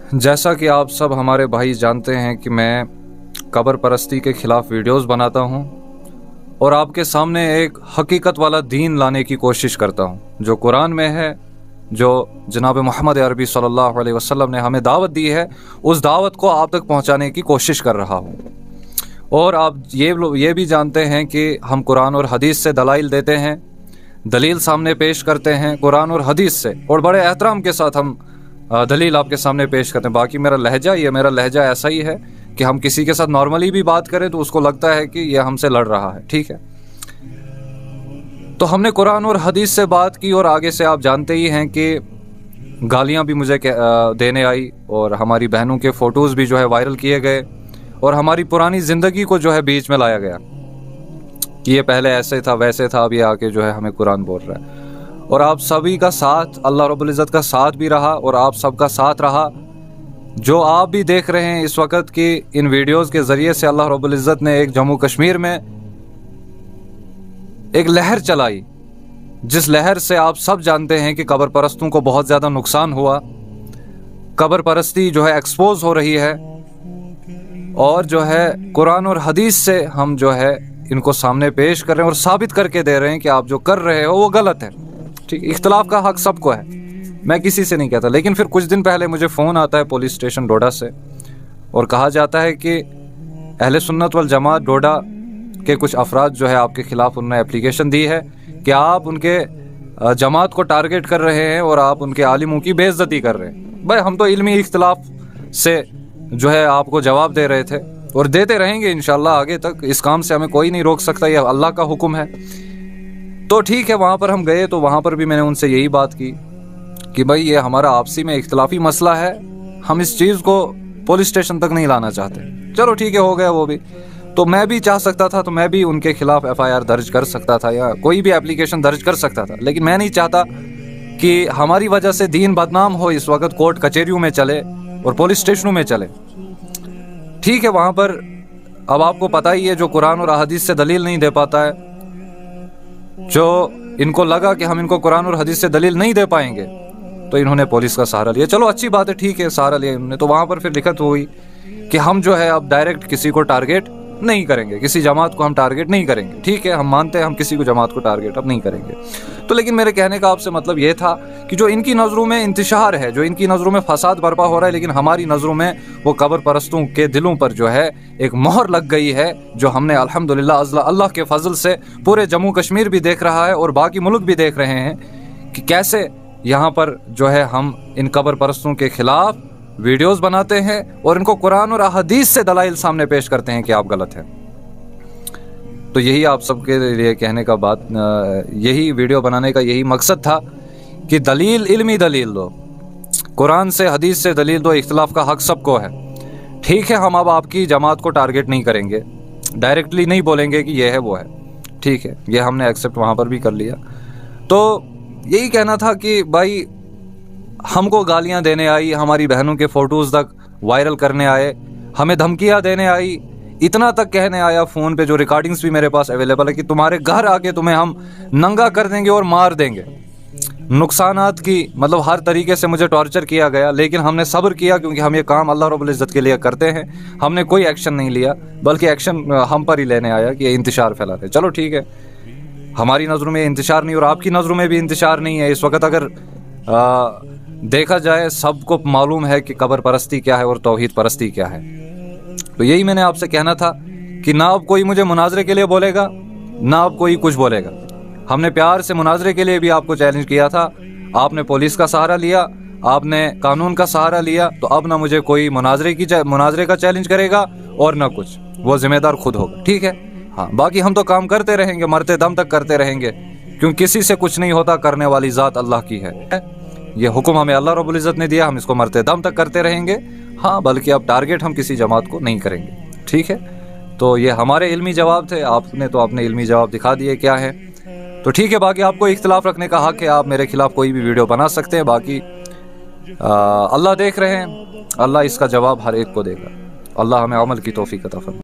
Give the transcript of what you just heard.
जैसा कि आप सब हमारे भाई जानते हैं कि मैं कब्र परस्ती के ख़िलाफ़ वीडियोस बनाता हूं और आपके सामने एक हकीकत वाला दीन लाने की कोशिश करता हूं जो कुरान में है, जो जनाब मोहम्मद अरबी सल्लल्लाहु अलैहि वसल्लम ने हमें दावत दी है, उस दावत को आप तक पहुंचाने की कोशिश कर रहा हूं। और आप ये भी जानते हैं कि हम कुरान और हदीस से दलाइल देते हैं, दलील सामने पेश करते हैं कुरान और हदीस से, और बड़े एहतराम के साथ हम दलील आपके सामने पेश करते हैं। बाकी मेरा लहजा ऐसा ही है कि हम किसी के साथ नॉर्मली भी बात करें तो उसको लगता है कि यह हमसे लड़ रहा है, ठीक है। तो हमने कुरान और हदीस से बात की और आगे से आप जानते ही हैं कि गालियां भी मुझे देने आई और हमारी बहनों के फ़ोटोज़ भी जो है वायरल किए गए और हमारी पुरानी ज़िंदगी को जो है बीच में लाया गया कि ये पहले ऐसे था वैसे था, अब ये आके जो है हमें कुरान बोल रहा है। और आप सभी का साथ, अल्लाह रब्बुल इज़्ज़त का साथ भी रहा और आप सबका साथ रहा। जो आप भी देख रहे हैं इस वक्त की इन वीडियोस के ज़रिए से अल्लाह रब्बुल इज़्ज़त ने एक जम्मू कश्मीर में एक लहर चलाई, जिस लहर से आप सब जानते हैं कि कब्र परस्तों को बहुत ज़्यादा नुकसान हुआ। कब्र परस्ती जो है एक्सपोज हो रही है और जो है कुरान और हदीस से हम जो है इनको सामने पेश कर रहे हैं और साबित करके दे रहे हैं कि आप जो कर रहे हो वो गलत है, ठीक। इख्तलाफ का हक सबको है, मैं किसी से नहीं कहता। लेकिन फिर कुछ दिन पहले मुझे फ़ोन आता है पुलिस स्टेशन डोडा से और कहा जाता है कि अहले सुन्नत वल जमात डोडा के कुछ अफराद जो है आपके ख़िलाफ़ उन्होंने एप्लीकेशन दी है कि आप उनके जमात को टारगेट कर रहे हैं और आप उनके आलिमों की बेइज्जती कर रहे हैं। भाई हम तो इल्मी इख्तलाफ से जो है आपको जवाब दे रहे थे और देते रहेंगे इंशाल्लाह आगे तक। इस काम से हमें कोई नहीं रोक सकता, यह अल्लाह का हुक्म है। तो ठीक है, वहाँ पर हम गए तो वहाँ पर भी मैंने उनसे यही बात की कि भाई ये हमारा आपसी में इख्तलाफी मसला है, हम इस चीज़ को पुलिस स्टेशन तक नहीं लाना चाहते। चलो ठीक है, हो गया वो भी। तो मैं भी चाह सकता था तो मैं भी उनके खिलाफ FIR दर्ज कर सकता था या कोई भी एप्लीकेशन दर्ज कर सकता था, लेकिन मैं नहीं चाहता कि हमारी वजह से दीन बदनाम हो, इस वक्त कोर्ट कचहरियों में चले और पुलिस स्टेशनों में चले। ठीक है, वहाँ पर अब आपको पता ही है जो कुरान और हदीस से दलील नहीं दे पाता है, जो इनको लगा कि हम इनको कुरान और हदीस से दलील नहीं दे पाएंगे तो इन्होंने पुलिस का सहारा लिया। चलो अच्छी बात है, ठीक है, सहारा लिया इन्होंने। तो वहाँ पर फिर लिखत हुई कि हम जो है अब डायरेक्ट किसी को टारगेट नहीं करेंगे, किसी जमात को हम टारगेट नहीं करेंगे। ठीक है, हम मानते हैं हम किसी को जमात को टारगेट अब नहीं करेंगे। तो लेकिन मेरे कहने का आपसे मतलब ये था कि जो इनकी नज़रों में इंतशार है, जो इनकी नज़रों में फसाद बर्पा हो रहा है, लेकिन हमारी नज़रों में वो कब्र परस्तों के दिलों पर जो है एक मोहर लग गई है, जो हमने अल्हम्दुलिल्लाह अल्लाह के फजल से पूरे जम्मू कश्मीर भी देख रहा है और बाकी मुल्क भी देख रहे हैं कि कैसे यहाँ पर जो है हम इन कब्र परस्तों के खिलाफ वीडियोस बनाते हैं और इनको कुरान और हदीस से दलाइल सामने पेश करते हैं कि आप गलत हैं। तो यही आप सबके लिए कहने का बात, यही वीडियो बनाने का यही मकसद था कि दलील, इल्मी दलील दो, कुरान से हदीस से दलील दो। इख्तिलाफ का हक सबको है, ठीक है। हम अब आपकी जमात को टारगेट नहीं करेंगे, डायरेक्टली नहीं बोलेंगे कि ये है वो है, ठीक है, ये हमने एक्सेप्ट वहाँ पर भी कर लिया। तो यही कहना था कि भाई हमको गालियां देने आई, हमारी बहनों के फ़ोटोज़ तक वायरल करने आए, हमें धमकियां देने आई, इतना तक कहने आया फ़ोन पे, जो रिकॉर्डिंग्स भी मेरे पास अवेलेबल है, कि तुम्हारे घर आके तुम्हें हम नंगा कर देंगे और मार देंगे। नुकसानात की मतलब हर तरीके से मुझे टॉर्चर किया गया, लेकिन हमने सब्र किया क्योंकि हम ये काम अल्लाह रब्बुल इज़्ज़त के लिए करते हैं। हमने कोई एक्शन नहीं लिया, बल्कि एक्शन हम पर ही लेने आया कि ये इंतशार फैलाते। चलो ठीक है, हमारी नज़रों में इंतशार नहीं और आपकी नज़रों में भी इंतशार नहीं है। इस वक्त अगर देखा जाए सबको मालूम है कि कब्र परस्ती क्या है और तौहीद परस्ती क्या है। तो यही मैंने आपसे कहना था कि ना अब कोई मुझे मुनाजरे के लिए बोलेगा, ना अब कोई कुछ बोलेगा। हमने प्यार से मुनाजरे के लिए भी आपको चैलेंज किया था, आपने पुलिस का सहारा लिया, आपने कानून का सहारा लिया। तो अब ना मुझे कोई मुनाजरे का चैलेंज करेगा और ना कुछ, वो जिम्मेदार खुद होगा, ठीक है। हाँ, बाकी हम तो काम करते रहेंगे, मरते दम तक करते रहेंगे, क्योंकि किसी से कुछ नहीं होता, करने वाली ज़ात अल्लाह की है। ये हुक्म हमें अल्लाह रब्बुल इज़्ज़त ने दिया, हम इसको मरते दम तक करते रहेंगे। हाँ, बल्कि अब टारगेट हम किसी जमात को नहीं करेंगे, ठीक है। तो ये हमारे इल्मी जवाब थे, आपने तो अपने इल्मी जवाब दिखा दिए क्या है। तो ठीक है, बाकी आपको इख्तिलाफ रखने का हक है, आप मेरे खिलाफ कोई भी वीडियो बना सकते हैं। बाकी अल्लाह देख रहे हैं, अल्लाह इसका जवाब हर एक को देगा। अल्लाह हमें अमल की तौफीक अता फरमाए।